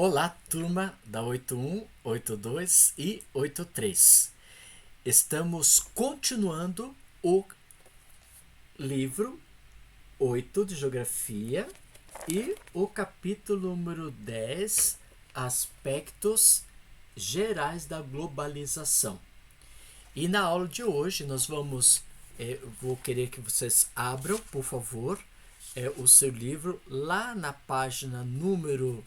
Olá, turma da 81, 82 e 83. Estamos continuando o livro 8 de Geografia e o capítulo número 10, Aspectos Gerais da Globalização. E na aula de hoje nós vou querer que vocês abram, por favor, o seu livro lá na página número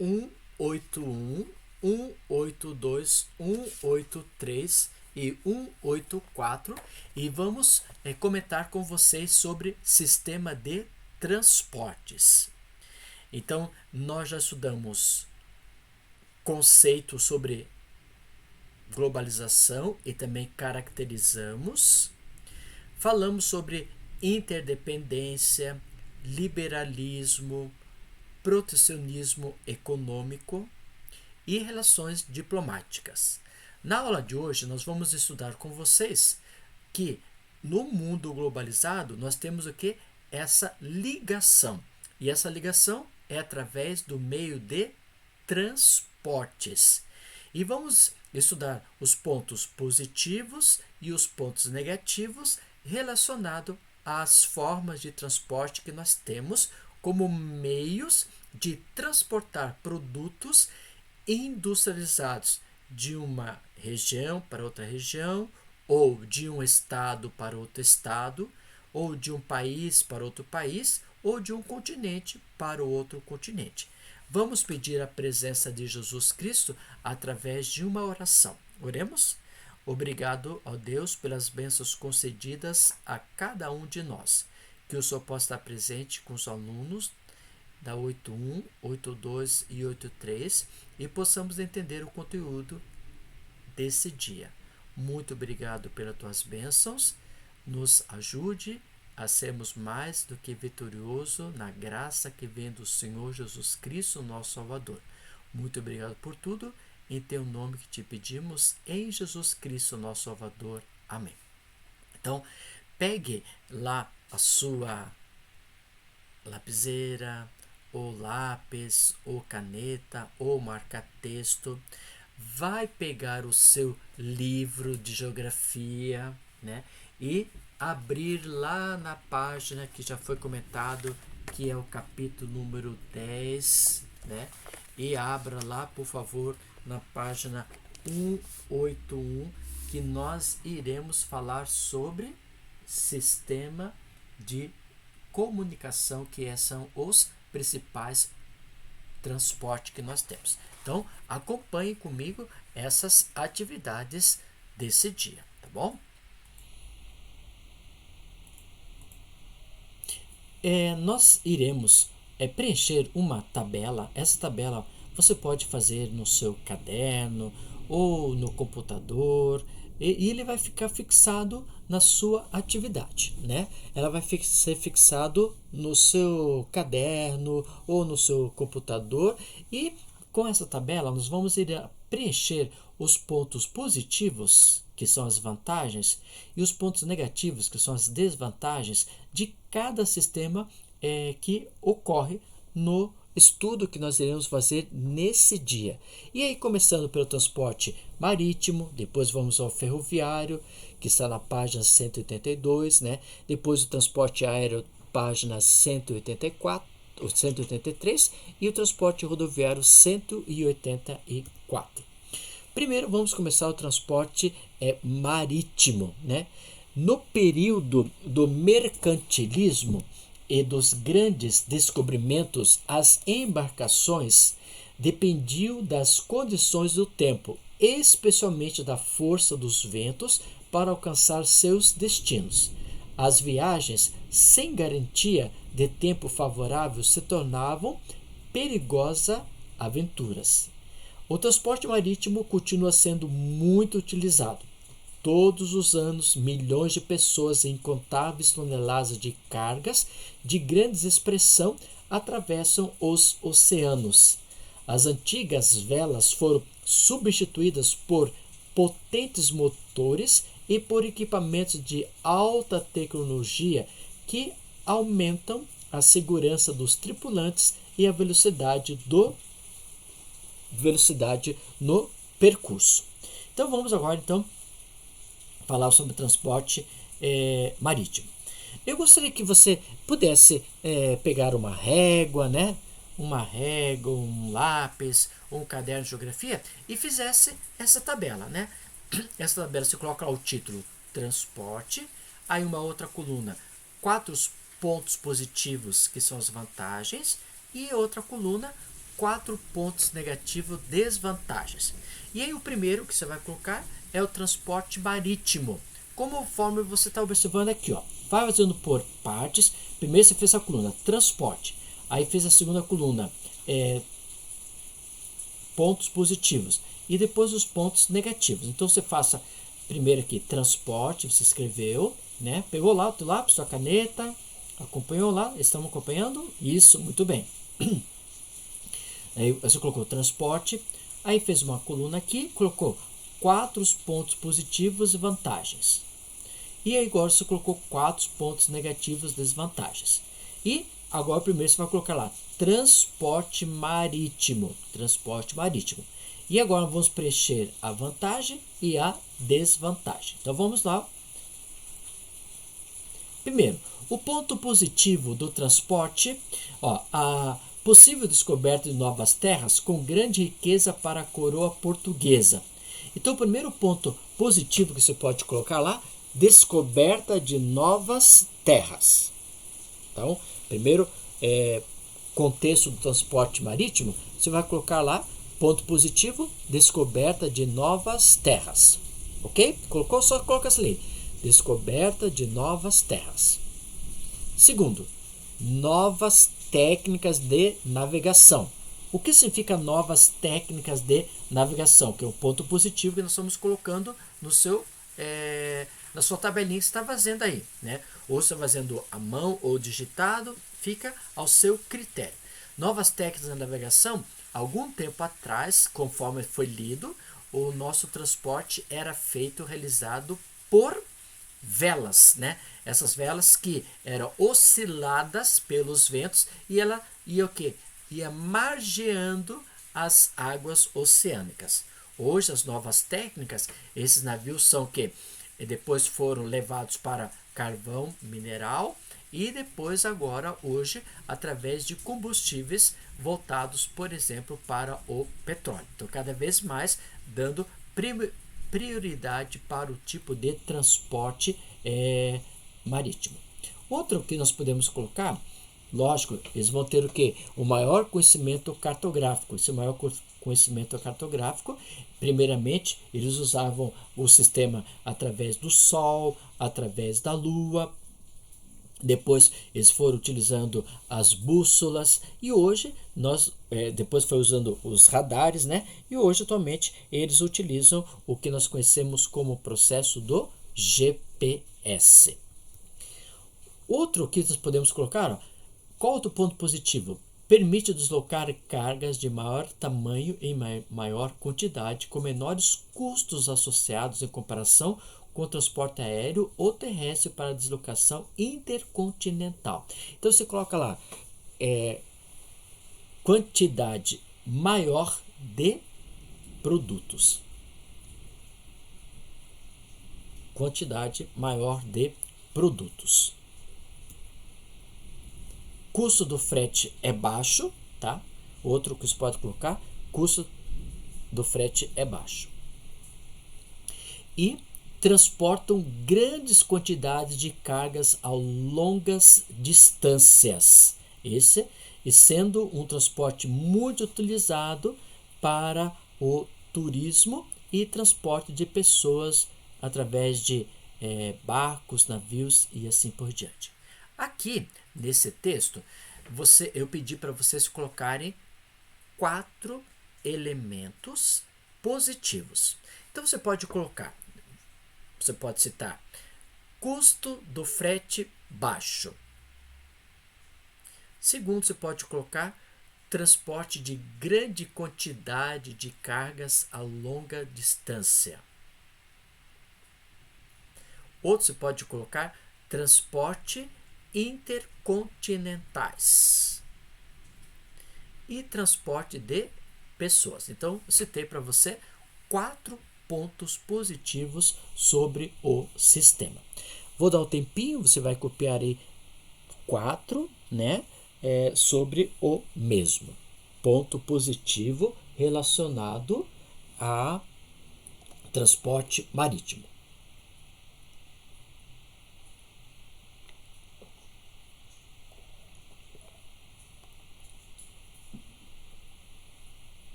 181, 182, 183 e 184 e vamos comentar com vocês sobre sistema de transportes. Então, nós já estudamos conceitos sobre globalização e também caracterizamos. Falamos sobre interdependência, liberalismo, protecionismo econômico e relações diplomáticas. Na aula de hoje, nós vamos estudar com vocês que no mundo globalizado nós temos o que? Essa ligação. E essa ligação é através do meio de transportes. E vamos estudar os pontos positivos e os pontos negativos relacionados às formas de transporte que nós temos como meios de transportar produtos industrializados de uma região para outra região, ou de um estado para outro estado, ou de um país para outro país, ou de um continente para outro continente. Vamos pedir a presença de Jesus Cristo através de uma oração. Oremos? Obrigado, ó Deus, pelas bênçãos concedidas a cada um de nós. Que o Senhor possa estar presente com os alunos da 81, 82 e 83 e possamos entender o conteúdo desse dia. Muito obrigado pelas tuas bênçãos. Nos ajude a sermos mais do que vitorioso na graça que vem do Senhor Jesus Cristo, nosso Salvador. Muito obrigado por tudo. Em teu nome que te pedimos, em Jesus Cristo, nosso Salvador. Amém. Então, pegue lá a sua lapiseira, ou lápis, ou caneta, ou marca-texto. Vai pegar o seu livro de geografia, né? E abrir lá na página que já foi comentado, que é o capítulo número 10, né? E abra lá, por favor, na página 181, que nós iremos falar sobre sistema de comunicação, que são os principais transportes que nós temos. Então, acompanhe comigo essas atividades desse dia, tá bom? Nós iremos preencher uma tabela. Essa tabela você pode fazer no seu caderno ou no computador, e ele vai ficar fixado na sua atividade, né? Ela vai ser fixado no seu caderno ou no seu computador, e com essa tabela nós vamos ir a preencher os pontos positivos, que são as vantagens, e os pontos negativos, que são as desvantagens de cada sistema que ocorre no estudo que nós iremos fazer nesse dia. E aí, começando pelo transporte marítimo, depois vamos ao ferroviário, que está na página 182, né? Depois o transporte aéreo, página 184, 183, e o transporte rodoviário 184. Primeiro vamos começar o transporte marítimo, né? No período do mercantilismo e dos grandes descobrimentos, as embarcações dependiam das condições do tempo, especialmente da força dos ventos, para alcançar seus destinos. As viagens sem garantia de tempo favorável se tornavam perigosas aventuras. O transporte marítimo continua sendo muito utilizado. Todos os anos, milhões de pessoas e incontáveis toneladas de cargas de grande expressão atravessam os oceanos. As antigas velas foram substituídas por potentes motores e por equipamentos de alta tecnologia que aumentam a segurança dos tripulantes e a velocidade do velocidade no percurso. Então vamos agora falar sobre transporte marítimo. Eu gostaria que você pudesse pegar uma régua, né? Uma régua, um lápis, um caderno de geografia e fizesse essa tabela, né? Essa tabela você coloca o título transporte, aí uma outra coluna, 4 pontos positivos que são as vantagens e outra coluna, 4 pontos negativos, desvantagens. E aí o primeiro que você vai colocar é o transporte marítimo. Conforme você está observando aqui, ó, vai fazendo por partes. Primeiro você fez a coluna transporte, aí fez a segunda coluna pontos positivos e depois os pontos negativos. Então você faça primeiro aqui transporte, você escreveu, né? Pegou lá o lápis, sua caneta, acompanhou lá, estamos acompanhando? Isso, muito bem. Aí você colocou transporte, aí fez uma coluna aqui, colocou 4 pontos positivos e vantagens. E aí agora você colocou 4 pontos negativos e desvantagens. E agora primeiro você vai colocar lá transporte marítimo. Transporte marítimo. E agora vamos preencher a vantagem e a desvantagem. Então vamos lá. Primeiro, o ponto positivo do transporte, a possível descoberta de novas terras com grande riqueza para a coroa portuguesa. Então o primeiro ponto positivo que você pode colocar lá, descoberta de novas terras. Então, primeiro contexto do transporte marítimo, você vai colocar lá, ponto positivo, descoberta de novas terras. Ok? Colocou? Só coloca essa ali. Descoberta de novas terras. Segundo, novas técnicas de navegação. O que significa novas técnicas de navegação? Que é o ponto positivo que nós estamos colocando no seu na sua tabelinha que você está fazendo aí, né? Ou você está fazendo à mão ou digitado, fica ao seu critério. Novas técnicas de navegação, algum tempo atrás, conforme foi lido, o nosso transporte era realizado por velas, né? Essas velas que eram osciladas pelos ventos e ela ia o quê? Ia margeando as águas oceânicas. Hoje as novas técnicas, esses navios são o quê? E depois foram levados para carvão mineral e depois agora hoje através de combustíveis voltados, por exemplo, para o petróleo. Então cada vez mais dando prioridade para o tipo de transporte marítimo. Outro que nós podemos colocar, lógico, eles vão ter o quê? O maior conhecimento cartográfico. Esse maior conhecimento cartográfico, primeiramente, eles usavam o sistema através do Sol, através da Lua. Depois eles foram utilizando as bússolas e hoje depois foi usando os radares, né? E hoje atualmente eles utilizam o que nós conhecemos como processo do GPS. Outro que nós podemos colocar, qual outro ponto positivo? Permite deslocar cargas de maior tamanho em maior quantidade com menores custos associados em comparação com o transporte aéreo ou terrestre para deslocação intercontinental. Então você coloca lá quantidade maior de produtos. Quantidade maior de produtos. Custo do frete é baixo, tá? Outro que você pode colocar, custo do frete é baixo. E transportam grandes quantidades de cargas a longas distâncias. E sendo um transporte muito utilizado para o turismo e transporte de pessoas através de barcos, navios e assim por diante. Aqui, nesse texto, eu pedi para vocês colocarem 4 elementos positivos. Então, você pode citar custo do frete baixo. Segundo, você pode colocar transporte de grande quantidade de cargas a longa distância. Outro, você pode colocar transporte intercontinentais e transporte de pessoas. Então, eu citei para você 4 pontos positivos sobre o sistema. Vou dar um tempinho, você vai copiar aí 4, né, sobre o mesmo. Ponto positivo relacionado a transporte marítimo.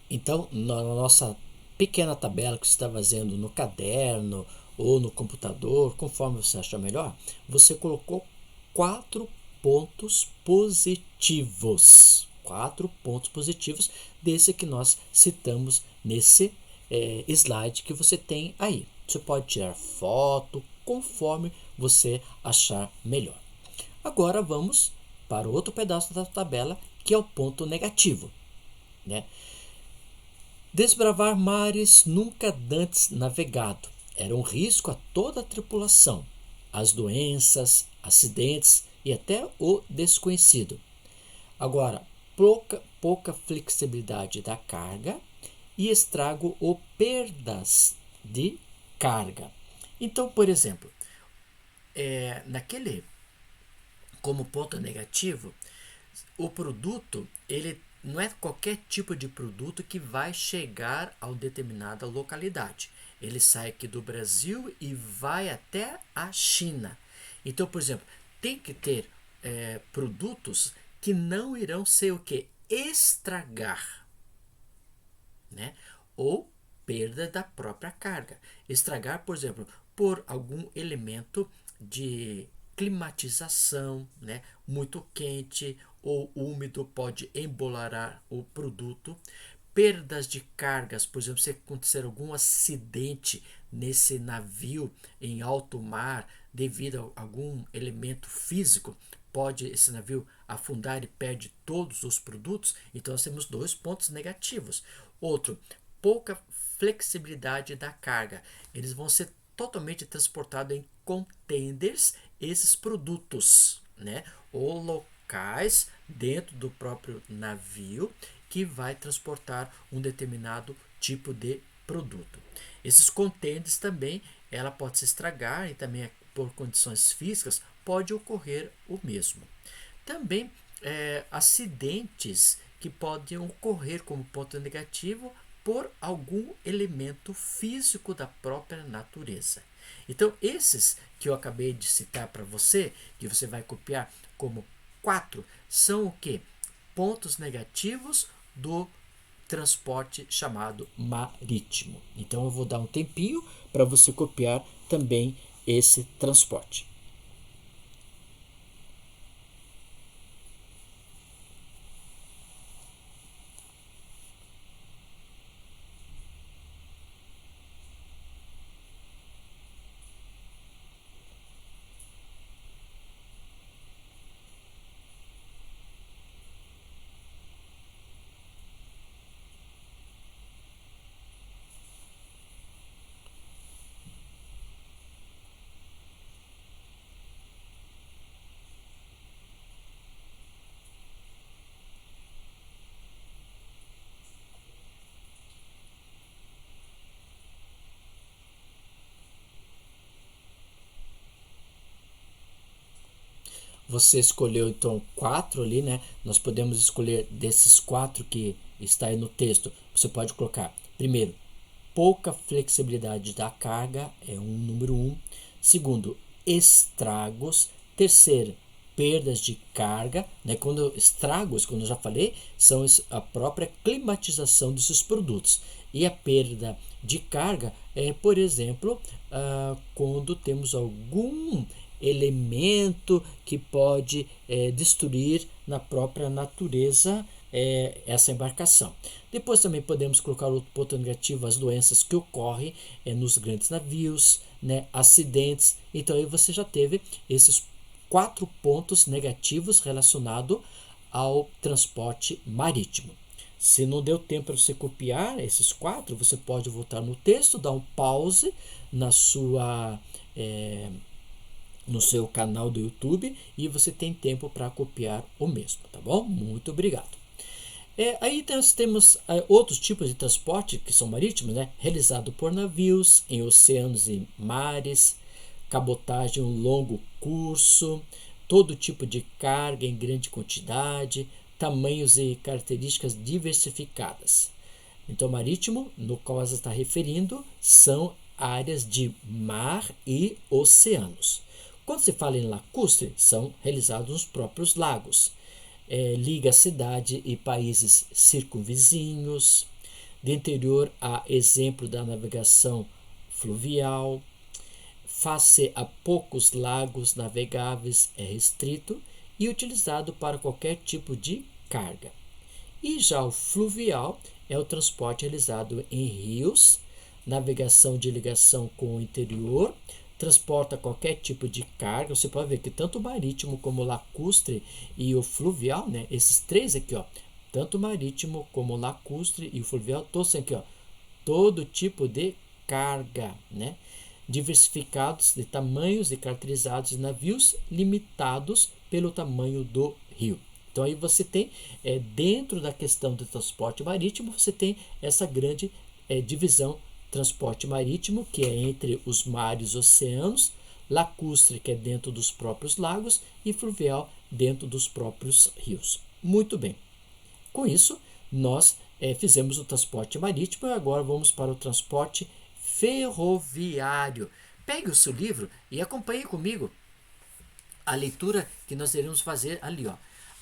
Então, na nossa pequena tabela que você está fazendo no caderno ou no computador, conforme você achar melhor, você colocou 4 pontos positivos. 4 pontos positivos desse que nós citamos nesse slide que você tem aí. Você pode tirar foto conforme você achar melhor. Agora vamos para outro pedaço da tabela, que é o ponto negativo, né? Desbravar mares nunca dantes navegado era um risco a toda a tripulação, as doenças, acidentes e até o desconhecido. Agora, pouca flexibilidade da carga e estrago ou perdas de carga. Então, por exemplo, como ponto negativo, o produto, ele não é qualquer tipo de produto que vai chegar a uma determinada localidade. Ele sai aqui do Brasil e vai até a China. Então, por exemplo, tem que ter produtos que não irão ser o que? Estragar, né? Ou perda da própria carga. Estragar, por exemplo, por algum elemento de climatização, né? Muito quente ou úmido pode embolarar o produto. Perdas de cargas, por exemplo, se acontecer algum acidente nesse navio em alto mar devido a algum elemento físico, pode esse navio afundar e perde todos os produtos. Então nós temos 2 pontos negativos. Outro, pouca flexibilidade da carga. Eles vão ser totalmente transportados em containers, esses produtos, né? Ou locais dentro do próprio navio que vai transportar um determinado tipo de produto. Esses containers também, ela pode se estragar e também por condições físicas pode ocorrer o mesmo. Também acidentes que podem ocorrer como ponto negativo por algum elemento físico da própria natureza. Então, esses que eu acabei de citar para você, que você vai copiar como 4, são o que? Pontos negativos do transporte chamado marítimo. Então, eu vou dar um tempinho para você copiar também esse transporte. Você escolheu então 4 ali, né? Nós podemos escolher desses 4 que está aí no texto. Você pode colocar, primeiro, pouca flexibilidade da carga, é número 1. Segundo, estragos. Terceiro, perdas de carga, né? Quando estragos, como eu já falei, são a própria climatização desses produtos. E a perda de carga é, por exemplo, quando temos algum elemento que pode destruir na própria natureza essa embarcação. Depois também podemos colocar outro ponto negativo, as doenças que ocorrem nos grandes navios, né, acidentes. Então aí você já teve esses 4 pontos negativos relacionados ao transporte marítimo. Se não deu tempo para você copiar esses 4, você pode voltar no texto, dar um pause na sua no seu canal do YouTube e você tem tempo para copiar o mesmo, tá bom? Muito obrigado. Aí nós temos outros tipos de transporte que são marítimos, né? Realizado por navios em oceanos e mares, cabotagem em um longo curso, todo tipo de carga em grande quantidade, tamanhos e características diversificadas. Então, marítimo, no qual você está referindo, são áreas de mar e oceanos. Quando se fala em lacustre, são realizados nos próprios lagos. Liga a cidade e países circunvizinhos. De interior, há exemplo da navegação fluvial. Face a poucos lagos navegáveis, é restrito e utilizado para qualquer tipo de carga. E já o fluvial é o transporte realizado em rios, navegação de ligação com o interior, transporta qualquer tipo de carga. Você pode ver que tanto o marítimo como o lacustre e o fluvial, né, esses 3 aqui, ó, tanto o marítimo como o lacustre e o fluvial, todos aqui, ó, todo tipo de carga, né, diversificados de tamanhos e caracterizados de navios limitados pelo tamanho do rio. Então aí você tem, dentro da questão do transporte marítimo, você tem essa grande divisão: transporte marítimo, que é entre os mares e oceanos, lacustre, que é dentro dos próprios lagos, e fluvial, dentro dos próprios rios. Muito bem. Com isso, nós fizemos o transporte marítimo e agora vamos para o transporte ferroviário. Pegue o seu livro e acompanhe comigo a leitura que nós iremos fazer ali, ó.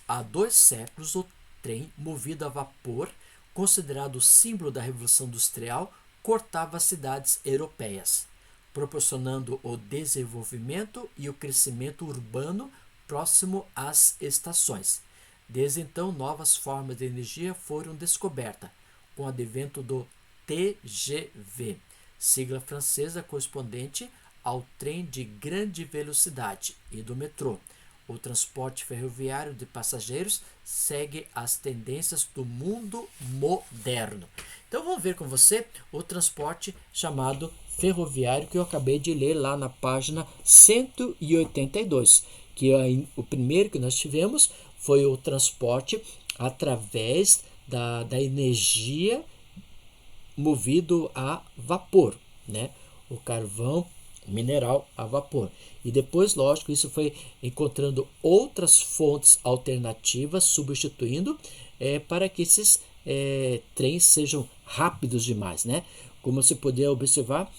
Há 2 séculos, o trem movido a vapor, considerado o símbolo da Revolução Industrial, cortava as cidades europeias, proporcionando o desenvolvimento e o crescimento urbano próximo às estações. Desde então, novas formas de energia foram descobertas, com o advento do TGV, sigla francesa correspondente ao trem de grande velocidade, e do metrô. O transporte ferroviário de passageiros segue as tendências do mundo moderno. Então vamos ver com você o transporte chamado ferroviário, que eu acabei de ler lá na página 182, que o primeiro que nós tivemos foi o transporte através da energia movido a vapor, né? O carvão mineral a vapor. E depois, lógico, isso foi encontrando outras fontes alternativas, substituindo para que esses trens sejam rápidos demais, né? Como você poder observar,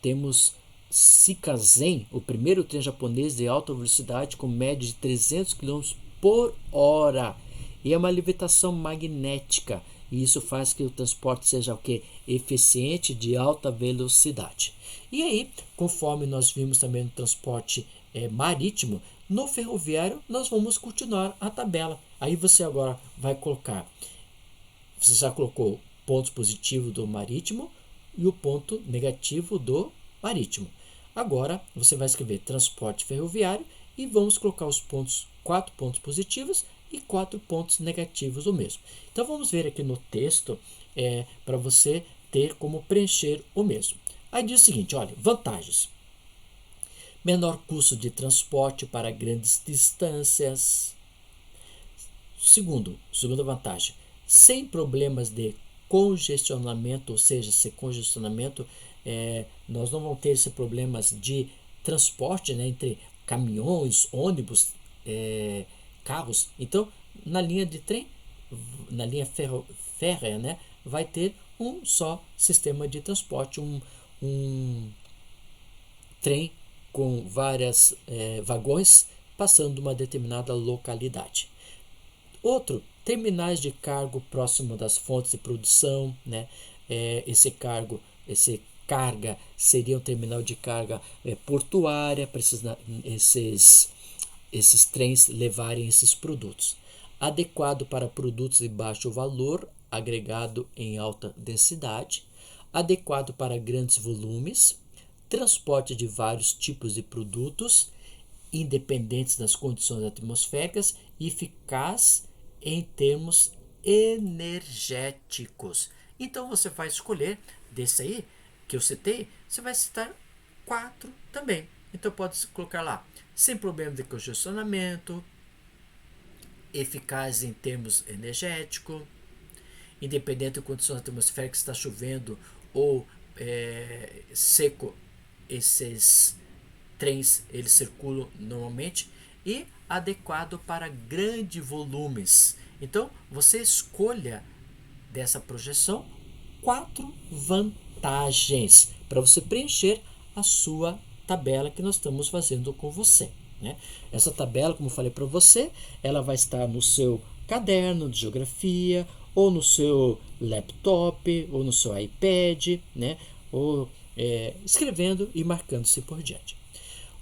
temos Shikazen, o primeiro trem japonês de alta velocidade com média de 300 km por hora. E é uma levitação magnética. E isso faz que o transporte seja o quê? Eficiente, de alta velocidade. E aí, conforme nós vimos também no transporte marítimo, no ferroviário nós vamos continuar a tabela. Aí você agora vai colocar, você já colocou pontos positivos do marítimo e o ponto negativo do marítimo. Agora você vai escrever transporte ferroviário e vamos colocar os pontos, 4 pontos positivos e 4 pontos negativos do mesmo. Então vamos ver aqui no texto para você ter como preencher o mesmo. Aí diz o seguinte, olha, vantagens: menor custo de transporte para grandes distâncias. Segunda vantagem, sem problemas de congestionamento, ou seja, esse congestionamento, nós não vamos ter esses problemas de transporte, né, entre caminhões, ônibus, carros. Então, na linha de trem, na linha férrea, né, vai ter um só sistema de transporte, um trem com várias vagões passando uma determinada localidade. Outro, terminais de cargo próximo das fontes de produção, né? Esse carga seria um terminal de carga portuária para esses trens levarem esses produtos. adequado para produtos de baixo valor agregado em alta densidade, adequado para grandes volumes, transporte de vários tipos de produtos, independentes das condições atmosféricas e eficaz em termos energéticos. Então você vai escolher desse aí que eu citei, você vai citar 4 também. Então pode colocar lá, sem problema de congestionamento, eficaz em termos energéticos, independente de condições atmosféricas, está chovendo ou seco, esses trens eles circulam normalmente, e adequado para grandes volumes. Então você escolha dessa projeção 4 vantagens para você preencher a sua tabela que nós estamos fazendo com você, né? Essa tabela, como eu falei para você, ela vai estar no seu caderno de geografia, ou no seu laptop, ou no seu iPad, né? Ou escrevendo e marcando-se por diante.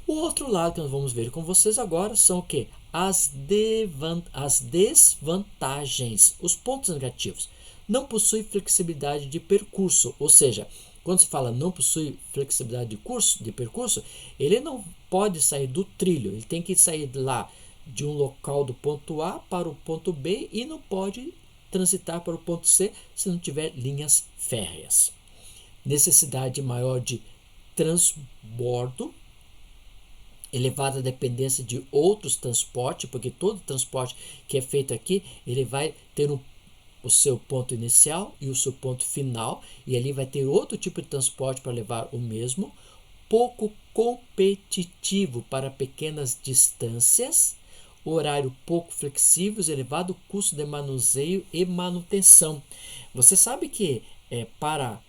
O outro lado que nós vamos ver com vocês agora são o quê? As desvantagens, os pontos negativos. Não possui flexibilidade de percurso, ou seja, quando se fala não possui flexibilidade de percurso, ele não pode sair do trilho, ele tem que sair lá de um local do ponto A para o ponto B e não pode transitar para o ponto C se não tiver linhas férreas. Necessidade maior de transbordo, elevada dependência de outros transportes, porque todo transporte que é feito aqui, ele vai ter o seu ponto inicial e o seu ponto final, e ali vai ter outro tipo de transporte para levar o mesmo. Pouco competitivo para pequenas distâncias, horário pouco flexível, elevado custo de manuseio e manutenção. Você sabe que para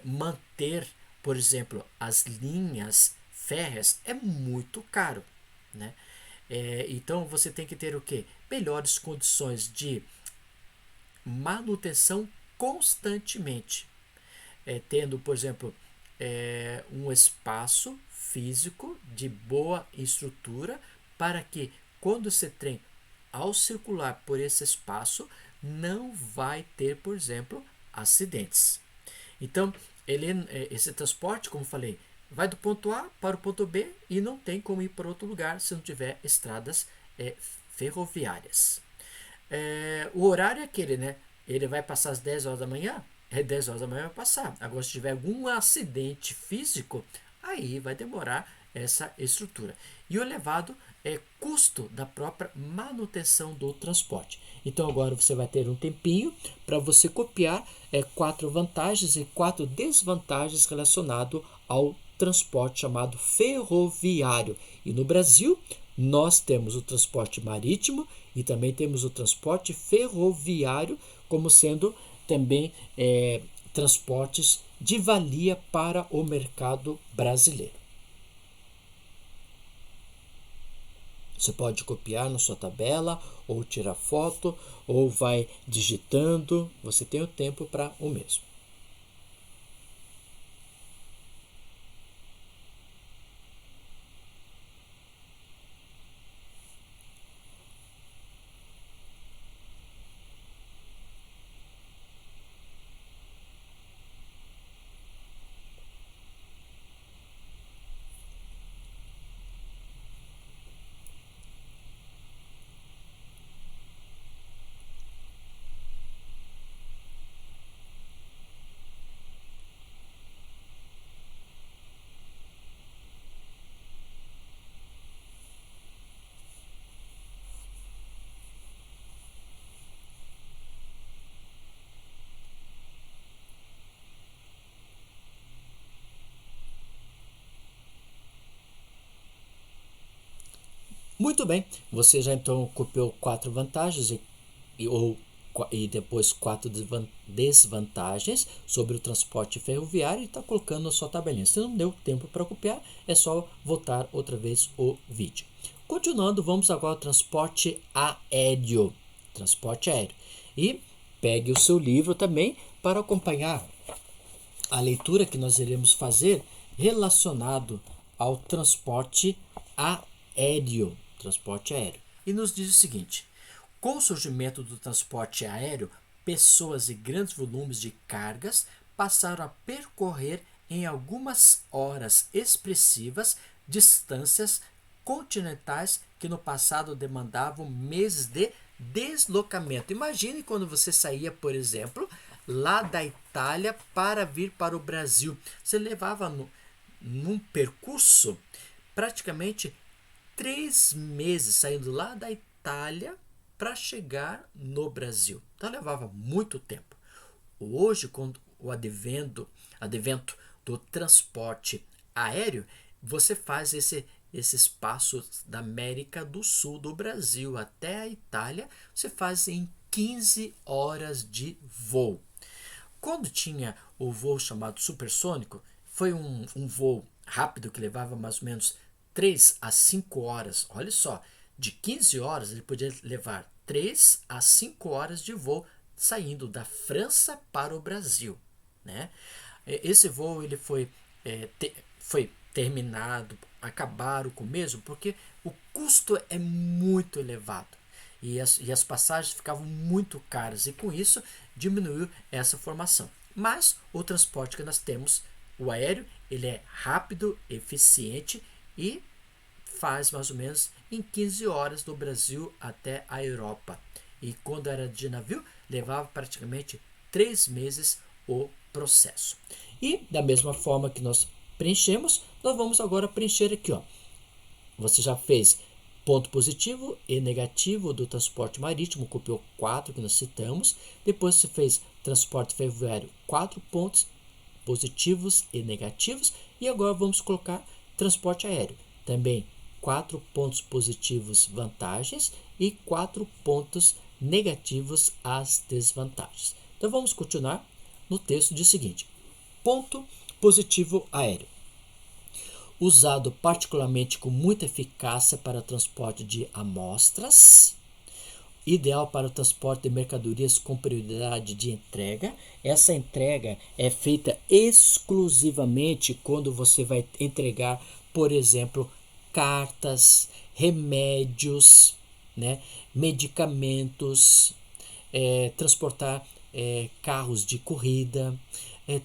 manter, por exemplo, as linhas férreas é muito caro, né? Então você tem que ter o quê? Melhores condições de manutenção constantemente, tendo, por exemplo, um espaço físico de boa estrutura para que quando esse trem, ao circular por esse espaço, não vai ter, por exemplo, acidentes. Então, esse transporte, como falei, vai do ponto A para o ponto B e não tem como ir para outro lugar se não tiver estradas ferroviárias. O horário é aquele, né? Ele vai passar às 10 horas da manhã, 10 horas da manhã vai passar. Agora, se tiver algum acidente físico, aí vai demorar essa estrutura. E o elevado custo da própria manutenção do transporte. Então, agora você vai ter um tempinho para você copiar 4 vantagens e 4 desvantagens relacionadas ao transporte chamado ferroviário. E no Brasil, nós temos o transporte marítimo e também temos o transporte ferroviário como sendo também transportes de valia para o mercado brasileiro. Você pode copiar na sua tabela, ou tirar foto, ou vai digitando. Você tem o tempo para o mesmo. Muito bem, você já então copiou 4 vantagens e depois 4 desvantagens sobre o transporte ferroviário e está colocando na sua tabelinha. Se não deu tempo para copiar, é só voltar outra vez o vídeo. Continuando, vamos agora ao transporte aéreo. Transporte aéreo. E pegue o seu livro também para acompanhar a leitura que nós iremos fazer relacionado ao transporte aéreo. Transporte aéreo. E nos diz o seguinte: Com o surgimento do transporte aéreo, pessoas e grandes volumes de cargas passaram a percorrer em algumas horas expressivas distâncias continentais que no passado demandavam meses de deslocamento. Imagine quando você saía, por exemplo, lá da Itália para vir para o Brasil. Você levava num percurso praticamente 3 meses saindo lá da Itália para chegar no Brasil. Então levava muito tempo. Hoje, com o advento do transporte aéreo, você faz esses passos da América do Sul, do Brasil até a Itália, você faz em 15 horas de voo. Quando tinha o voo chamado supersônico, foi um voo rápido que levava mais ou menos 3 a 5 horas. Olha só, de 15 horas ele podia levar 3 a 5 horas de voo saindo da França para o Brasil, né? Esse voo ele foi terminado, acabaram com o mesmo, porque o custo é muito elevado e as passagens ficavam muito caras e com isso diminuiu essa formação. Mas o transporte que nós temos, o aéreo, ele é rápido, eficiente e faz mais ou menos em 15 horas do Brasil até a Europa. E quando era de navio, levava praticamente 3 meses o processo. E da mesma forma que nós preenchemos, nós vamos agora preencher aqui, ó. Você já fez ponto positivo e negativo do transporte marítimo, copiou 4 que nós citamos. Depois você fez transporte ferroviário, 4 pontos positivos e negativos. E agora vamos colocar transporte aéreo. Também 4 pontos positivos, vantagens, e 4 pontos negativos, as desvantagens. Então vamos continuar no texto de seguinte: ponto positivo aéreo. Usado particularmente com muita eficácia para transporte de amostras, ideal para o transporte de mercadorias com prioridade de entrega. Essa entrega é feita exclusivamente quando você vai entregar, por exemplo, cartas, remédios, né, medicamentos, transportar carros de corrida,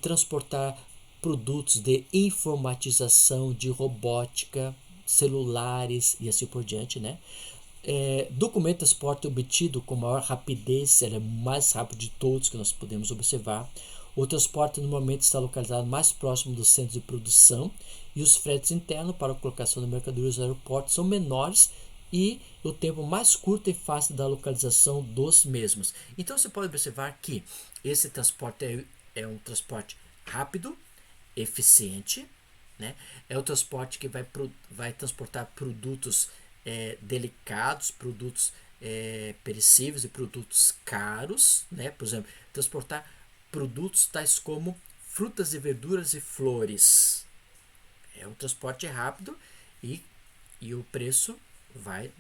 transportar produtos de informatização, de robótica, celulares e assim por diante, né? Documento de transporte obtido com maior rapidez, ele é o mais rápido de todos que nós podemos observar. O transporte normalmente está localizado mais próximo dos centros de produção e os fretes internos para a colocação de mercadorias nos aeroportos são menores e o tempo mais curto e fácil da localização dos mesmos. Então você pode observar que esse transporte é um transporte rápido, eficiente, né? É o transporte que vai transportar produtos delicados, produtos perecíveis e produtos caros, né? Por exemplo, transportar produtos tais como frutas e verduras e flores. É um transporte rápido e o preço vai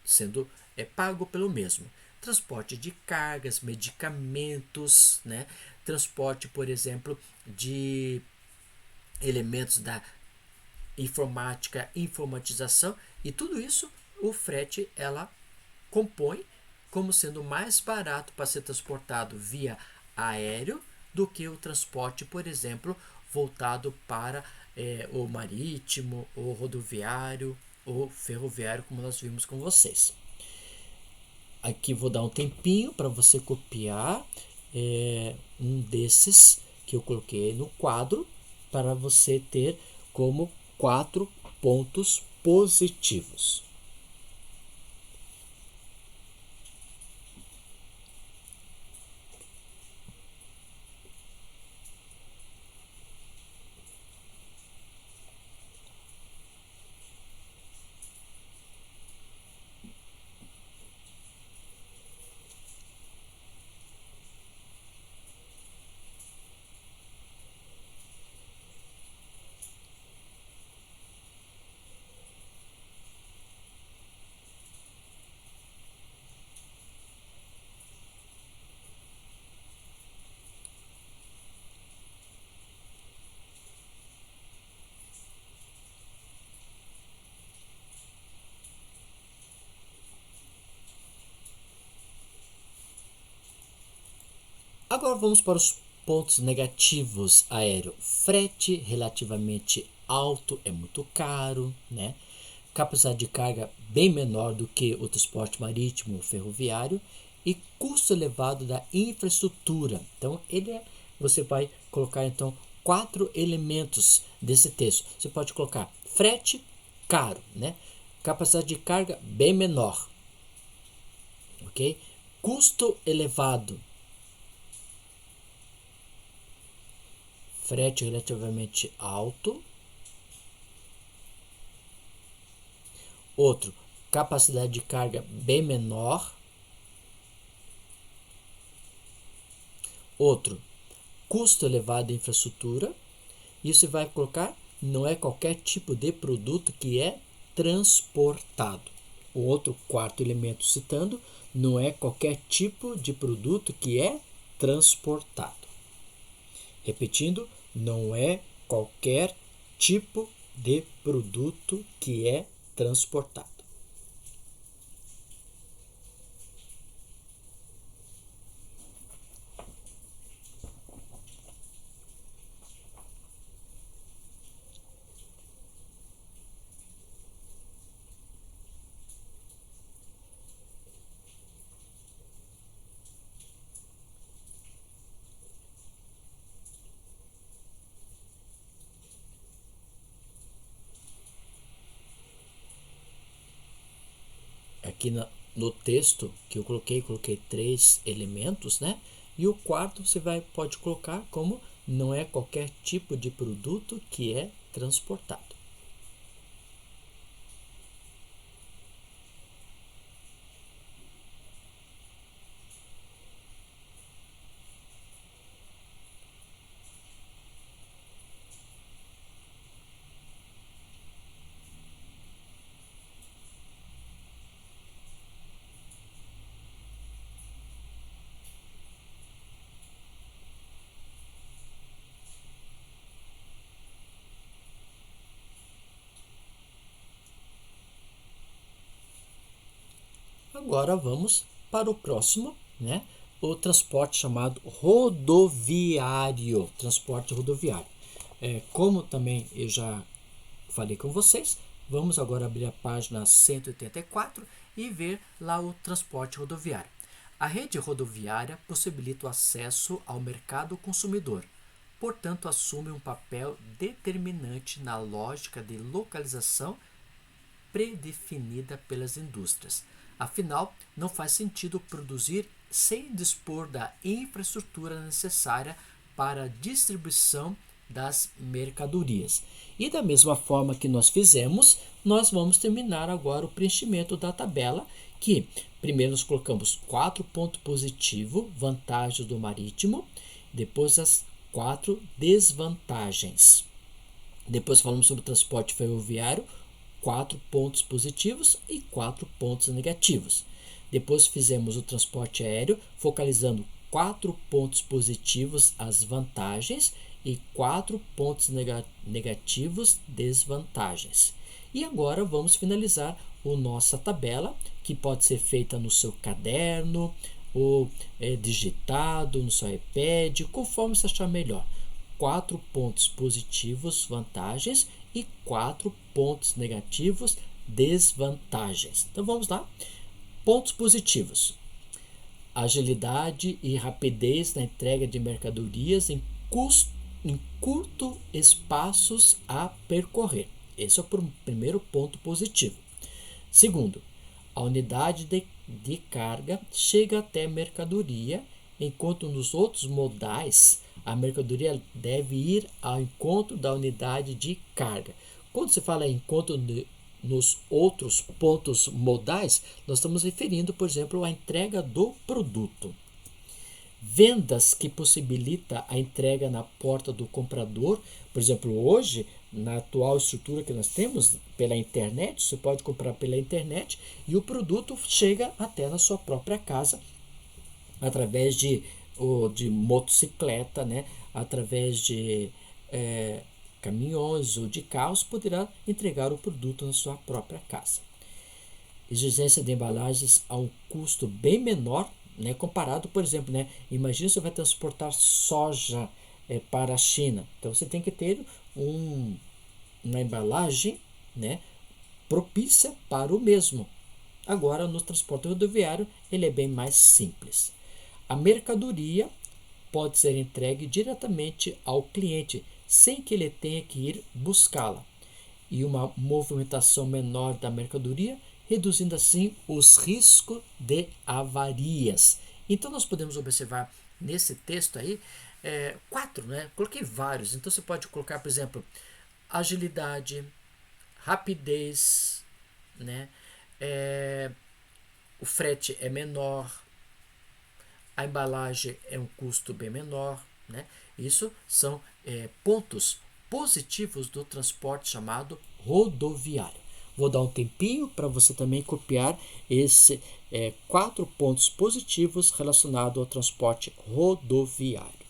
sendo pago pelo mesmo. Transporte de cargas, medicamentos, né? Transporte, por exemplo, de elementos da informática, informatização, e tudo isso o frete ela compõe como sendo mais barato para ser transportado via aéreo do que o transporte, por exemplo, voltado para o marítimo, ou rodoviário, ou ferroviário, como nós vimos com vocês. Aqui vou dar um tempinho para você copiar um desses que eu coloquei no quadro, para você ter como 4 pontos positivos. Agora vamos para os pontos negativos aéreo. Frete relativamente alto, é muito caro, né? Capacidade de carga bem menor do que o transporte marítimo ou ferroviário e custo elevado da infraestrutura. Então, você vai colocar então 4 elementos desse texto. Você pode colocar frete caro, né? Capacidade de carga bem menor, ok? Custo elevado, frete relativamente alto. Outro, capacidade de carga bem menor. Outro, custo elevado de infraestrutura. E você vai colocar, não é qualquer tipo de produto que é transportado. O outro quarto elemento citando, não é qualquer tipo de produto que é transportado. Repetindo, não é qualquer tipo de produto que é transportado. Aqui no texto que eu coloquei 3 elementos, né? E o quarto você pode colocar como não é qualquer tipo de produto que é transportado. Agora vamos para o próximo, né? O transporte chamado rodoviário, transporte rodoviário. Como também eu já falei com vocês, vamos agora abrir a página 184 e ver lá o transporte rodoviário. A rede rodoviária possibilita o acesso ao mercado consumidor, portanto, assume um papel determinante na lógica de localização predefinida pelas indústrias. Afinal, não faz sentido produzir sem dispor da infraestrutura necessária para a distribuição das mercadorias. E da mesma forma que nós fizemos, nós vamos terminar agora o preenchimento da tabela, que primeiro nós colocamos 4 pontos positivos, vantagens do marítimo, depois as 4 desvantagens. Depois falamos sobre o transporte ferroviário, 4 pontos positivos e 4 pontos negativos. Depois fizemos o transporte aéreo, focalizando 4 pontos positivos, as vantagens, e 4 pontos negativos, desvantagens. E agora vamos finalizar a nossa tabela, que pode ser feita no seu caderno, ou digitado no seu iPad, conforme você achar melhor. 4 pontos positivos, vantagens, e 4 pontos negativos, desvantagens. Então vamos lá. Pontos positivos: agilidade e rapidez na entrega de mercadorias em curto espaços a percorrer. Esse é o primeiro ponto positivo. Segundo, a unidade de carga chega até a mercadoria, enquanto nos outros modais a mercadoria deve ir ao encontro da unidade de carga. Quando se fala encontro nos outros pontos modais, nós estamos referindo, por exemplo, à entrega do produto. Vendas que possibilita a entrega na porta do comprador. Por exemplo, hoje, na atual estrutura que nós temos pela internet, você pode comprar pela internet e o produto chega até na sua própria casa através de motocicleta, né? Através de caminhões ou de carros, poderá entregar o produto na sua própria casa. Exigência de embalagens a um custo bem menor né? Comparado, por exemplo, né? Imagina você vai transportar soja para a China. Então você tem que ter uma embalagem, né, propícia para o mesmo. Agora, no transporte rodoviário, ele é bem mais simples. A mercadoria pode ser entregue diretamente ao cliente, sem que ele tenha que ir buscá-la, e uma movimentação menor da mercadoria, reduzindo assim os riscos de avarias. Então, nós podemos observar nesse texto aí quatro, né? Coloquei vários. Então, você pode colocar, por exemplo, agilidade, rapidez, né? O frete é menor, a embalagem é um custo bem menor, né? Isso são pontos positivos do transporte chamado rodoviário. Vou dar um tempinho para você também copiar esses 4 pontos positivos relacionados ao transporte rodoviário.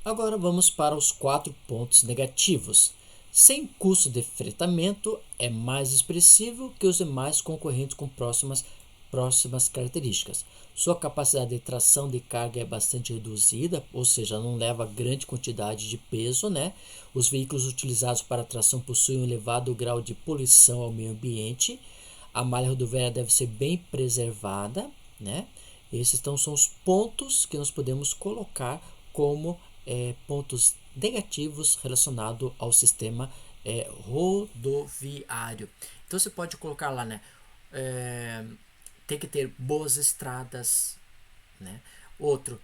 Agora vamos para os 4 pontos negativos. Sem custo de fretamento, é mais expressivo que os demais concorrentes com próximas características. Sua capacidade de tração de carga é bastante reduzida, ou seja, não leva grande quantidade de peso, né? Os veículos utilizados para tração possuem um elevado grau de poluição ao meio ambiente. A malha rodoviária deve ser bem preservada, né? Esses então são os pontos que nós podemos colocar como pontos negativos relacionados ao sistema rodoviário. Então você pode colocar lá, né? Tem que ter boas estradas, né? Outro,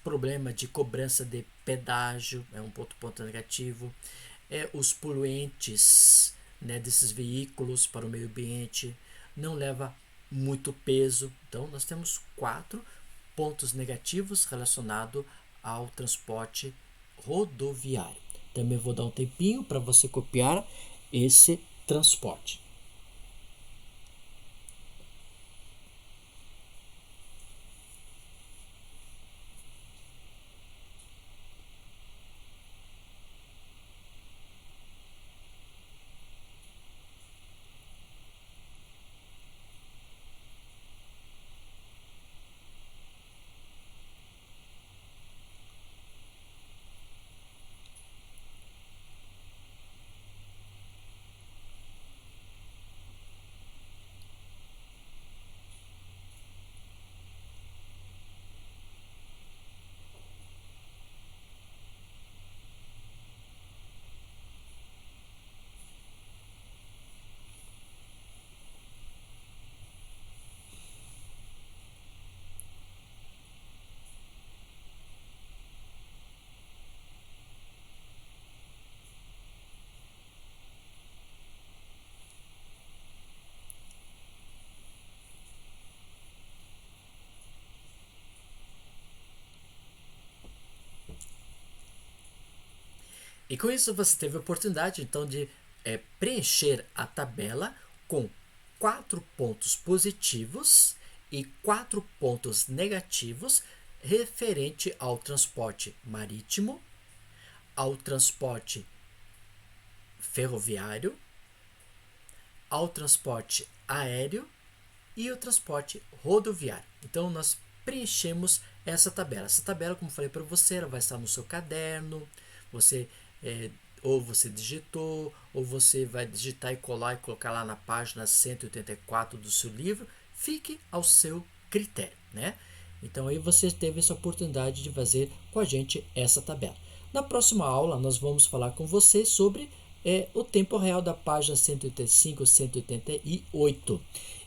problema de cobrança de pedágio é um ponto negativo. Os poluentes, né, desses veículos para o meio ambiente não leva muito peso. Então nós temos 4 pontos negativos relacionados ao transporte rodoviário. Também vou dar um tempinho para você copiar esse transporte. E com isso você teve a oportunidade então de preencher a tabela com 4 pontos positivos e 4 pontos negativos referente ao transporte marítimo, ao transporte ferroviário, ao transporte aéreo e o transporte rodoviário. Então nós preenchemos essa tabela. Essa tabela, como falei para você, ela vai estar no seu caderno. Você ou você digitou, ou você vai digitar e colar e colocar lá na página 184 do seu livro, fique ao seu critério, né? Então aí você teve essa oportunidade de fazer com a gente essa tabela. Na próxima aula nós vamos falar com vocês sobre o tempo real da página 185 e 188.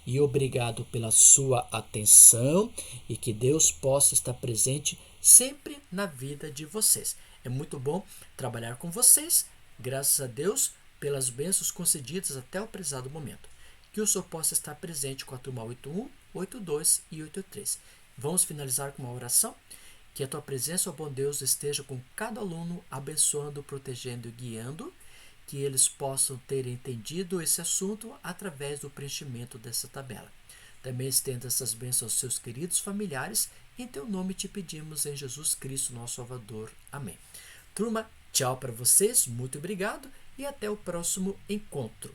E obrigado pela sua atenção e que Deus possa estar presente sempre na vida de vocês. É muito bom trabalhar com vocês, graças a Deus, pelas bênçãos concedidas até o prezado momento. Que o Senhor possa estar presente com a turma 81, 82 e 83. Vamos finalizar com uma oração? Que a tua presença, ó bom Deus, esteja com cada aluno, abençoando, protegendo e guiando, que eles possam ter entendido esse assunto através do preenchimento dessa tabela. Também estenda essas bênçãos aos seus queridos familiares. Em teu nome te pedimos, em Jesus Cristo, nosso Salvador. Amém. Turma, tchau para vocês, muito obrigado e até o próximo encontro.